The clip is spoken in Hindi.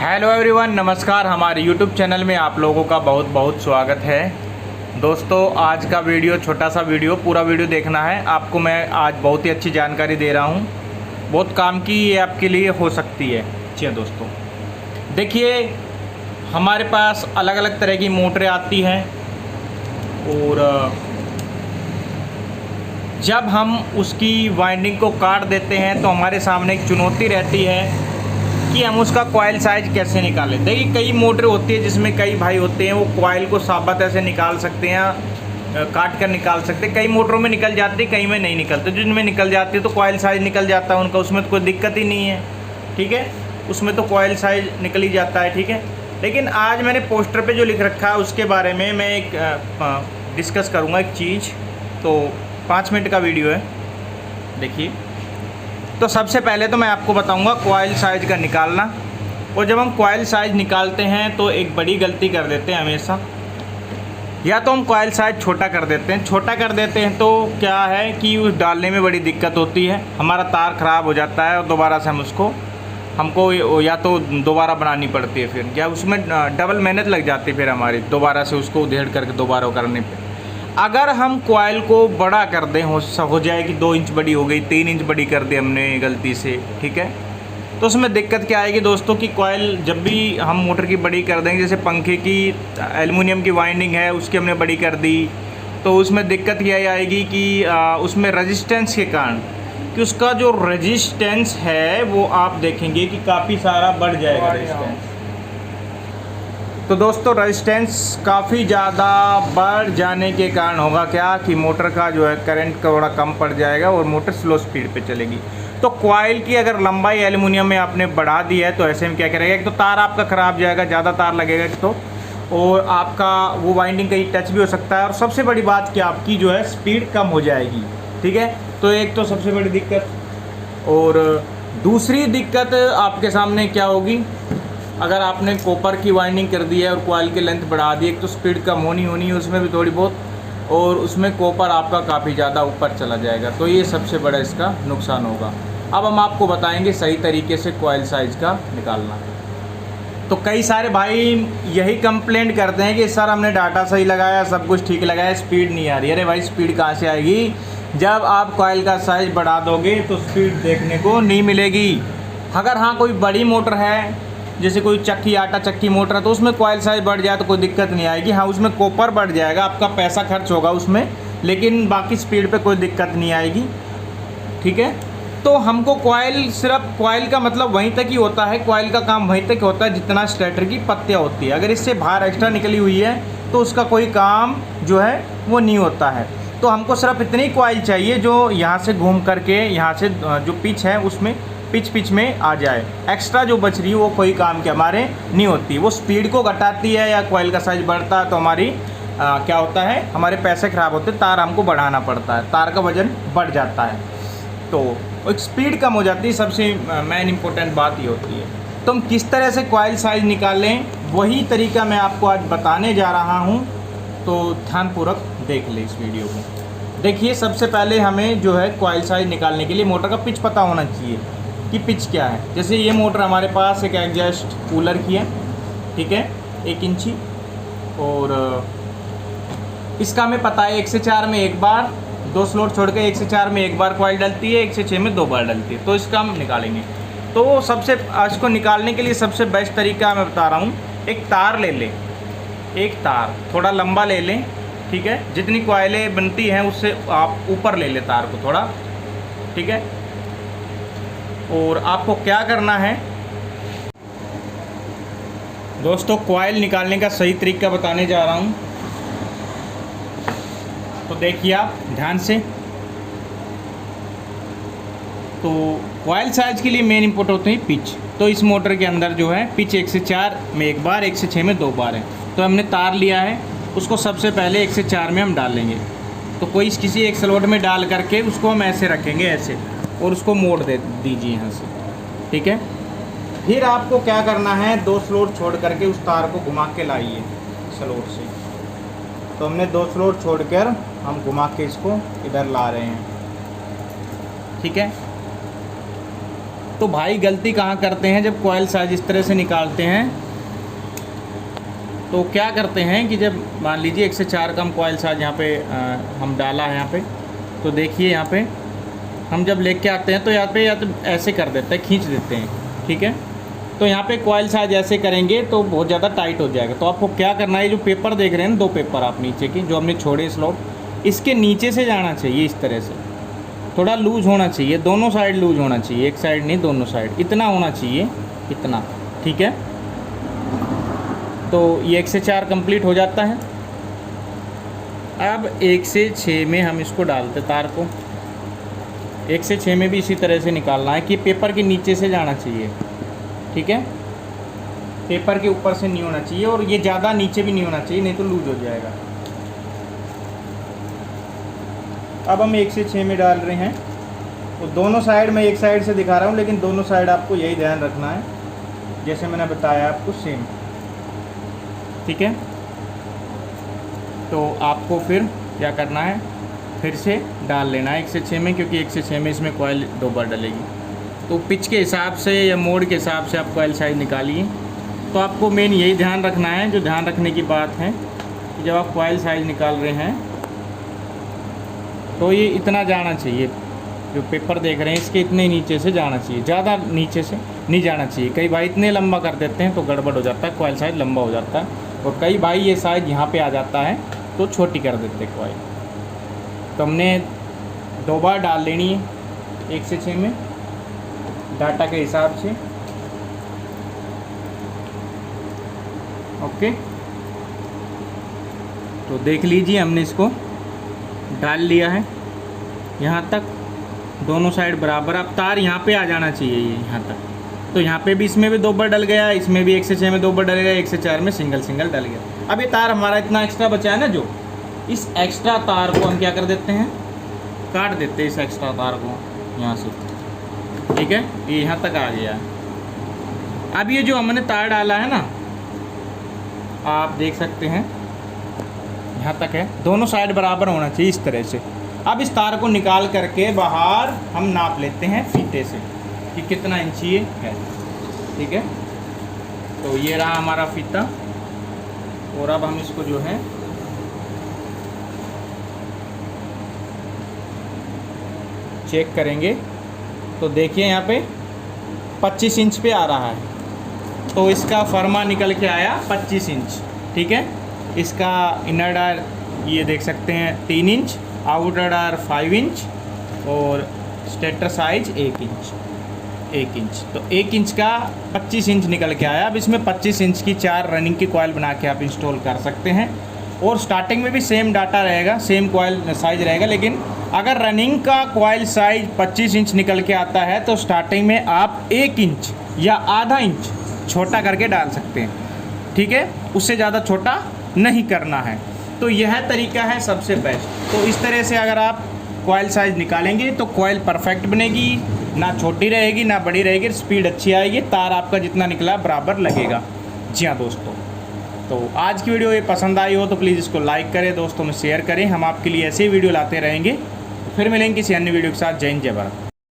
हेलो एवरीवन, नमस्कार। हमारे यूट्यूब चैनल में आप लोगों का बहुत बहुत स्वागत है। दोस्तों, आज का वीडियो छोटा सा वीडियो, पूरा वीडियो देखना है आपको। मैं आज बहुत ही अच्छी जानकारी दे रहा हूँ, बहुत काम की ये आपके लिए हो सकती है। जी दोस्तों, देखिए हमारे पास अलग अलग तरह की मोटरें आती हैं और जब हम उसकी वाइंडिंग को काट देते हैं तो हमारे सामने एक चुनौती रहती है कि हम उसका कॉइल साइज कैसे निकालें। देखिए कई मोटर होती है जिसमें कई भाई होते हैं वो कॉइल को साबित ऐसे निकाल सकते हैं, काट कर निकाल सकते हैं। कई मोटरों में निकल जाती है, कई में नहीं निकलते। जिनमें निकल जाती है तो कॉइल साइज निकल जाता है उनका, उसमें तो कोई दिक्कत ही नहीं है। ठीक है, उसमें तो कॉइल साइज निकल ही जाता है। ठीक है, लेकिन आज मैंने पोस्टर पे जो लिख रखा है उसके बारे में मैं एक डिस्कस करूँगा एक चीज़। तो 5 मिनट का वीडियो है, देखिए। तो सबसे पहले तो मैं आपको बताऊंगा कॉइल साइज़ का निकालना। और जब हम कॉइल साइज़ निकालते हैं तो एक बड़ी गलती कर देते हैं हमेशा, या तो हम कॉइल साइज़ छोटा कर देते हैं। छोटा कर देते हैं तो क्या है कि उस डालने में बड़ी दिक्कत होती है, हमारा तार ख़राब हो जाता है और दोबारा से हमको या तो दोबारा बनानी पड़ती है, फिर या उसमें डबल मेहनत लग जाती है फिर हमारी, दोबारा से उसको उधेड़ करके दोबारा करने पे। अगर हम कॉइल को बड़ा कर दें, हो जाए कि 2 इंच बड़ी हो गई, 3 इंच बड़ी कर दी हमने गलती से, ठीक है, तो उसमें दिक्कत क्या आएगी दोस्तों कि कॉइल जब भी हम मोटर की बड़ी कर देंगे, जैसे पंखे की एल्युमिनियम की वाइंडिंग है उसकी हमने बड़ी कर दी, तो उसमें दिक्कत यह आएगी कि उसमें रेजिस्टेंस के कारण कि उसका जो रेजिस्टेंस है वो आप देखेंगे कि काफ़ी सारा बढ़ जाएगा रेजिस्टेंस। तो दोस्तों रेजिस्टेंस काफ़ी ज़्यादा बढ़ जाने के कारण होगा क्या कि मोटर का जो है करंट थोड़ा कम पड़ जाएगा और मोटर स्लो स्पीड पे चलेगी। तो कॉइल की अगर लंबाई एल्युमिनियम में आपने बढ़ा दी है तो ऐसे में क्या करेगा, एक तो तार आपका ख़राब जाएगा, ज़्यादा तार लगेगा तो, और आपका वो वाइंडिंग कहीं टच भी हो सकता है। और सबसे बड़ी बात कि आपकी जो है स्पीड कम हो जाएगी। ठीक है, तो एक तो सबसे बड़ी दिक्कत। और दूसरी दिक्कत आपके सामने क्या होगी, अगर आपने कॉपर की वाइंडिंग कर दी है और कॉइल की लेंथ बढ़ा दी, एक तो स्पीड कम होनी है उसमें भी थोड़ी बहुत, और उसमें कॉपर आपका काफ़ी ज़्यादा ऊपर चला जाएगा। तो ये सबसे बड़ा इसका नुकसान होगा। अब हम आपको बताएंगे सही तरीके से कॉइल साइज़ का निकालना। तो कई सारे भाई यही कंप्लेंट करते हैं कि सर हमने डाटा सही लगाया, सब कुछ ठीक लगाया, स्पीड नहीं आ रही। अरे भाई स्पीड कहाँ से आएगी, जब आप कॉइल का साइज़ बढ़ा दोगे तो स्पीड देखने को नहीं मिलेगी। अगर हाँ कोई बड़ी मोटर है, जैसे कोई चक्की आटा चक्की मोटर है, तो उसमें कॉइल साइज बढ़ जाए तो कोई दिक्कत नहीं आएगी। हाँ उसमें कॉपर बढ़ जाएगा, आपका पैसा खर्च होगा उसमें, लेकिन बाकी स्पीड पे कोई दिक्कत नहीं आएगी। ठीक है, तो हमको कॉइल, सिर्फ कॉइल का मतलब वहीं तक ही होता है, कॉइल का काम वहीं तक होता है जितना स्टेटर की पत्तियाँ होती है। अगर इससे बाहर एक्स्ट्रा निकली हुई है तो उसका कोई काम जो है वो नहीं होता है। तो हमको सिर्फ इतनी कॉइल चाहिए जो यहाँ से घूम करके यहाँ से जो पिच है उसमें पिच में आ जाए। एक्स्ट्रा जो बच रही है वो कोई काम के हमारे नहीं होती, वो स्पीड को घटाती है या कॉइल का साइज बढ़ता है तो हमारी क्या होता है, हमारे पैसे ख़राब होते हैं, तार हमको बढ़ाना पड़ता है, तार का वजन बढ़ जाता है, तो एक स्पीड कम हो जाती है। सबसे मेन इंपॉर्टेंट बात ये होती है। तो हम किस तरह से कॉइल साइज निकालें वही तरीका मैं आपको आज बताने जा रहा हूँ, तो ध्यानपूर्वक देख ले इस वीडियो को। देखिए सबसे पहले हमें जो है कॉइल साइज निकालने के लिए मोटर का पिच पता होना चाहिए कि पिच क्या है। जैसे ये मोटर हमारे पास एक एग्जॉस्ट कूलर की है, ठीक है, 1 इंची, और इसका हमें पता है 1 से 4 में एक बार, 2 स्लॉट छोड़ के 1 से 4 में एक बार कॉइल डलती है, 1 से 6 में 2 बार डलती है। तो इसका हम निकालेंगे। तो सबसे इसको निकालने के लिए सबसे बेस्ट तरीका मैं बता रहा हूँ, एक तार ले लें, एक तार थोड़ा लंबा ले लें, ठीक है, जितनी कॉइलें बनती हैं उससे आप ऊपर ले लें तार को थोड़ा, ठीक है। और आपको क्या करना है दोस्तों, कॉइल निकालने का सही तरीका बताने जा रहा हूँ, तो देखिए आप ध्यान से। तो कॉइल साइज के लिए मेन इंपोर्ट होते हैं पिच। तो इस मोटर के अंदर जो है पिच 1 से 4 में एक बार, 1 से 6 में 2 बार है। तो हमने तार लिया है, उसको सबसे पहले 1 से 4 में हम डालेंगे। तो कोई किसी एक स्लॉट में डाल करके उसको हम ऐसे रखेंगे, ऐसे, और उसको मोड़ दे दीजिए यहाँ से, ठीक है। फिर आपको क्या करना है, 2 स्लॉट छोड़ करके उस तार को घुमा के लाइए स्लॉट से। तो हमने 2 स्लॉट छोड़कर हम घुमा के इसको इधर ला रहे हैं, ठीक है। तो भाई गलती कहाँ करते हैं, जब कॉइल साइज इस तरह से निकालते हैं तो क्या करते हैं कि जब मान लीजिए 1 से 4 का हम कॉइल साइज यहाँ पे हम डाला है यहाँ पे, तो देखिए यहाँ पे हम जब लेके आते हैं तो यहाँ पे या तो ऐसे कर देते हैं, खींच देते हैं, ठीक है। तो यहाँ पे कॉइल साइज ऐसे करेंगे तो बहुत ज़्यादा टाइट हो जाएगा। तो आपको क्या करना है, जो पेपर देख रहे हैं ना, 2 पेपर आप नीचे के जो हमने छोड़े स्लॉट, इसके नीचे से जाना चाहिए इस तरह से, थोड़ा लूज होना चाहिए, दोनों साइड लूज होना चाहिए, एक साइड नहीं दोनों साइड, इतना होना चाहिए, इतना, ठीक है। तो ये 1 से 4 कंप्लीट हो जाता है। अब 1 से 6 में हम इसको डालते तार को, 1 से 6 में भी इसी तरह से निकालना है कि पेपर के नीचे से जाना चाहिए, ठीक है। पेपर के ऊपर से नहीं होना चाहिए और ये ज़्यादा नीचे भी नहीं होना चाहिए, नहीं तो लूज हो जाएगा। अब हम 1 से 6 में डाल रहे हैं, तो दोनों साइड मैं एक साइड से दिखा रहा हूँ, लेकिन दोनों साइड आपको यही ध्यान रखना है जैसे मैंने बताया आपको, सेम, ठीक है। तो आपको फिर क्या करना है, फिर से डाल लेना है 1 से 6 में, क्योंकि 1 से 6 में इसमें कॉइल 2 बार डलेगी। तो पिच के हिसाब से या मोड़ के हिसाब से आप कॉइल साइज निकालिए। तो आपको मेन यही ध्यान रखना है, जो ध्यान रखने की बात है कि जब आप कॉइल साइज निकाल रहे हैं तो ये इतना जाना चाहिए, जो पेपर देख रहे हैं इसके इतने नीचे से जाना चाहिए, ज़्यादा नीचे से नहीं जाना चाहिए। कई भाई इतने लंबा कर देते हैं तो गड़बड़ हो जाता है, कॉइल साइज लंबा हो जाता है, और कई भाई ये साइज यहाँ पे आ जाता है तो छोटी कर देते हैं कॉइल। तो हमने 2 बार डाल लेनी है 1 से 6 में डाटा के हिसाब से, ओके। तो देख लीजिए हमने इसको डाल लिया है यहाँ तक, दोनों साइड बराबर। अब तार यहाँ पे आ जाना चाहिए, ये यहाँ तक। तो यहाँ पे भी, इसमें भी 2 बार डल गया, इसमें भी 1 से 6 में 2 बार डल गया, 1 से 4 में सिंगल सिंगल डल गया। अब ये तार हमारा इतना एक्स्ट्रा बचा है ना, जो इस एक्स्ट्रा तार को हम क्या कर देते हैं, काट देते हैं इस एक्स्ट्रा तार को यहाँ से, ठीक है। ये यहाँ तक आ गया। अब ये जो हमने तार डाला है ना, आप देख सकते हैं यहाँ तक है, दोनों साइड बराबर होना चाहिए इस तरह से। अब इस तार को निकाल करके बाहर हम नाप लेते हैं फीते से कि कितना इंची ये है, ठीक है। तो ये रहा हमारा फीता, और अब हम इसको जो है चेक करेंगे। तो देखिए यहाँ पे 25 इंच पे आ रहा है, तो इसका फर्मा निकल के आया 25 इंच, ठीक है। इसका इनर डायर ये देख सकते हैं 3 इंच, आउटर डायर 5 इंच, और स्टेटर साइज 1 इंच। तो 1 इंच का 25 इंच निकल के आया। अब इसमें 25 इंच की 4 रनिंग की कॉइल बना के आप इंस्टॉल कर सकते हैं, और स्टार्टिंग में भी सेम डाटा रहेगा, सेम कॉइल साइज रहेगा। लेकिन अगर रनिंग का कॉइल साइज 25 इंच निकल के आता है तो स्टार्टिंग में आप 1 इंच या आधा इंच छोटा करके डाल सकते हैं, ठीक है। उससे ज़्यादा छोटा नहीं करना है। तो यह तरीका है सबसे बेस्ट। तो इस तरह से अगर आप कॉइल साइज निकालेंगे तो कॉइल परफेक्ट बनेगी, ना छोटी रहेगी ना बड़ी रहेगी, स्पीड अच्छी आएगी, तार आपका जितना निकला बराबर लगेगा। जी हाँ दोस्तों, तो आज की वीडियो ये पसंद आई हो तो प्लीज़ इसको लाइक करें, दोस्तों में शेयर करें। हम आपके लिए ऐसे ही वीडियो लाते रहेंगे। फिर मिलेंगे किसी अन्य वीडियो के साथ। जय हिंद, जय भारत।